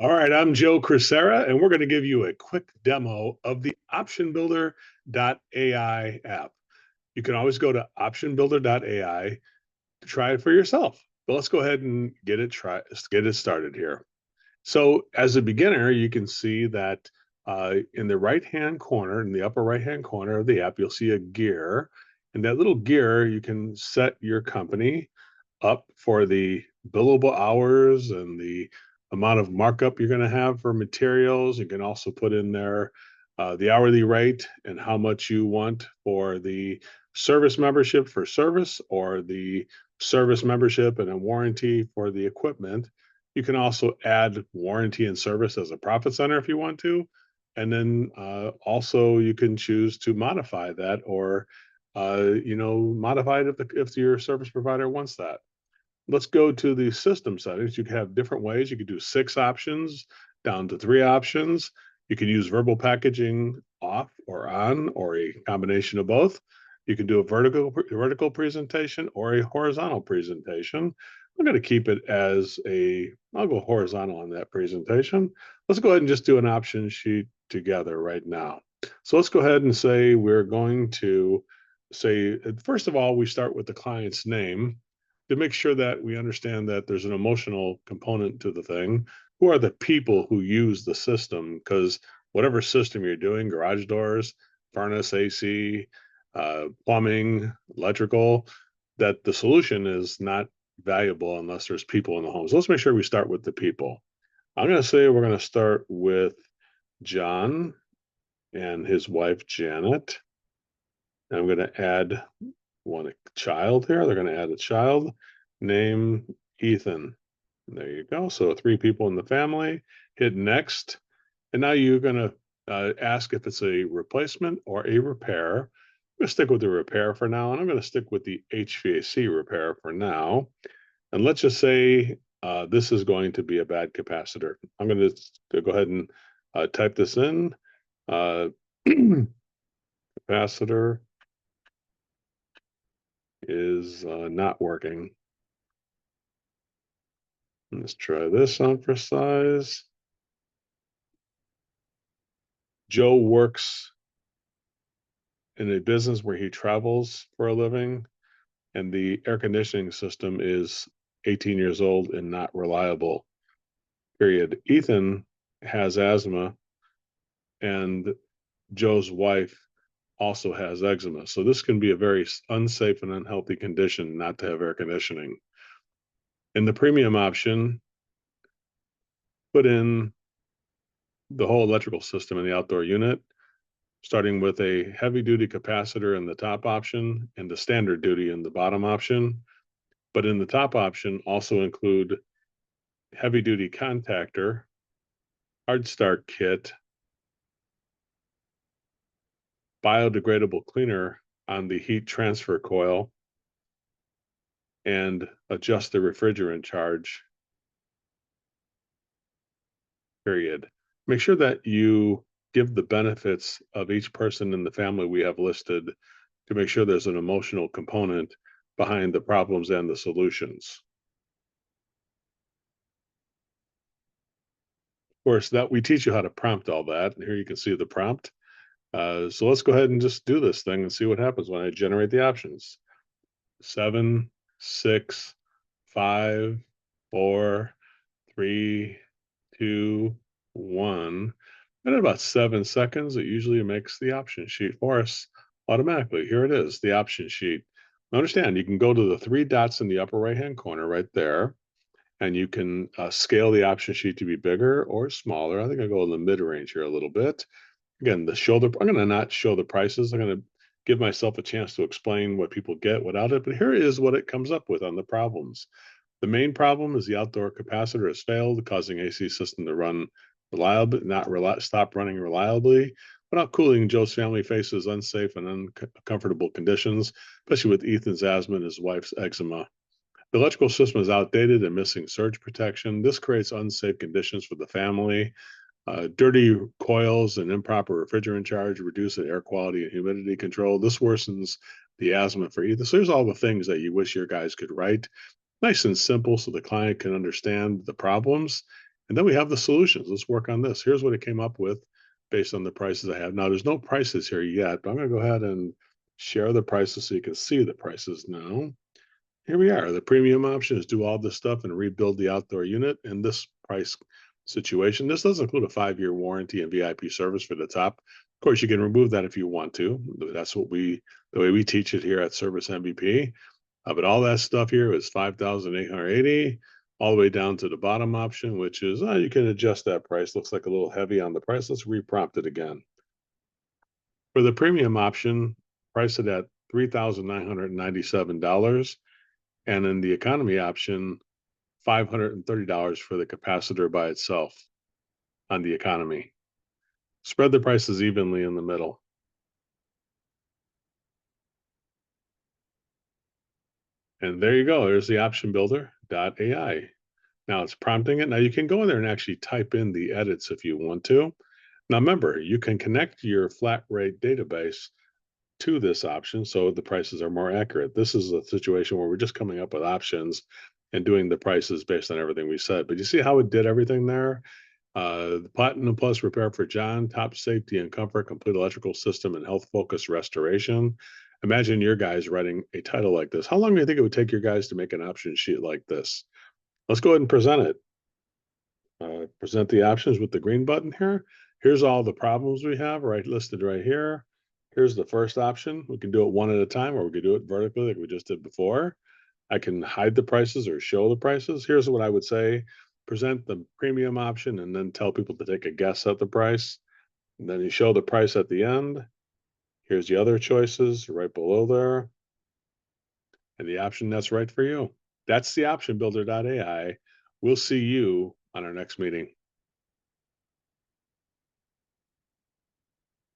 All right, I'm Joe Crisera, and we're going to give you a quick demo of the OptionBuilder AI app. You can always go to OptionBuilder AI to try it for yourself. But let's go ahead and get it started here. So as a beginner, you can see that in the right-hand corner, in the upper right-hand corner of the app, you'll see a gear. And that little gear, you can set your company up for the billable hours and the amount of markup you're going to have for materials. You can also put in there the hourly rate and how much you want for the service membership for service, or the service membership and a warranty for the equipment. You can also add warranty and service as a profit center if you want to. And then also you can choose to modify that, or modify it if your service provider wants that. Let's go to the system settings. You can have different ways. You could do 6 options down to 3 options. You can use verbal packaging off or on, or a combination of both. You can do a vertical presentation or a horizontal presentation. I'm going to keep it as I'll go horizontal on that presentation. Let's go ahead and just do an option sheet together right now. So let's go ahead and say we're going to first of all, we start with the client's name to make sure that we understand that there's an emotional component to the thing. Who are the people who use the system? Because whatever system you're doing, garage doors, furnace, AC, plumbing, electrical, that the solution is not valuable unless there's people in the home. So let's make sure we start with the people. I'm going to say we're going to start with John and his wife, Janet. And I'm going to add one child here. They're going to add a child, name Ethan. There you go. So 3 people in the family. Hit next. And now you're going to ask if it's a replacement or a repair. I'm going to stick with the repair for now, and I'm going to stick with the HVAC repair for now. And let's just say this is going to be a bad capacitor. I'm going to go ahead and type this in. Capacitor is not working. Let's try this on for size. Joe works in a business where he travels for a living, and the air conditioning system is 18 years old and not reliable, period. Ethan has asthma, and Joe's wife also has eczema. So this can be a very unsafe and unhealthy condition not to have air conditioning. In the premium option, put in the whole electrical system in the outdoor unit, starting with a heavy duty capacitor in the top option and the standard duty in the bottom option. But in the top option, also include heavy duty contactor, hard start kit, biodegradable cleaner on the heat transfer coil, and adjust the refrigerant charge, period. Make sure that you give the benefits of each person in the family we have listed to make sure there's an emotional component behind the problems and the solutions. Of course, that we teach you how to prompt all that. And here you can see the prompt. So let's go ahead and just do this thing and see what happens when I generate the options. 7, 6, 5, 4, 3, 2, 1. And in about 7 seconds, it usually makes the option sheet for us automatically. Here it is, the option sheet. Now understand, you can go to the 3 dots in the upper right-hand corner right there, and you can scale the option sheet to be bigger or smaller. I think I'll go in the mid-range here a little bit. Again, I'm going to not show the prices. I'm going to give myself a chance to explain what people get without it. But here is what it comes up with on the problems. The main problem is the outdoor capacitor has failed, causing AC system to run reliably, stop running reliably. Without cooling, Joe's family faces unsafe and uncomfortable conditions, especially with Ethan's asthma and his wife's eczema. The electrical system is outdated and missing surge protection. This creates unsafe conditions for the family. Dirty coils and improper refrigerant charge reduce the air quality and humidity control. This worsens the asthma for Ethan. So there's all the things that you wish your guys could write. Nice and simple so the client can understand the problems And then we have the solutions. Let's work on this. Here's what it came up with based on the prices I have. Now, there's no prices here yet, but I'm going to go ahead and share the prices so you can see the prices now. Here we are. The premium option is do all this stuff and rebuild the outdoor unit in this price situation. This does include a 5-year warranty and VIP service for the top. Of course, you can remove that if you want to. That's the way we teach it here at Service MVP. But all that stuff here is 5,880, all the way down to the bottom option, which is you can adjust that price. Looks like a little heavy on the price. Let's reprompt it again. For the premium option, price it at $3,997. And in the economy option, $530 for the capacitor by itself on the economy. Spread the prices evenly in the middle. And there you go. There's the OptionBuilder.ai. Now it's prompting it. Now you can go in there and actually type in the edits if you want to. Now remember, you can connect your flat rate database to this option so the prices are more accurate. This is a situation where we're just coming up with options and doing the prices based on everything we said. But you see how it did everything there? The Platinum Plus repair for John, top safety and comfort, complete electrical system, and health focused restoration. Imagine your guys writing a title like this. How long do you think it would take your guys to make an option sheet like this? Let's go ahead and present it. Present the options with the green button here. Here's all the problems we have listed right here. Here's the first option. We can do it one at a time, or we can do it vertically like we just did before. I can hide the prices or show the prices. Here's what I would say. Present the premium option and then tell people to take a guess at the price. And then you show the price at the end. Here's the other choices right below there. And the option that's right for you. That's the OptionBuilder.ai. We'll see you on our next meeting.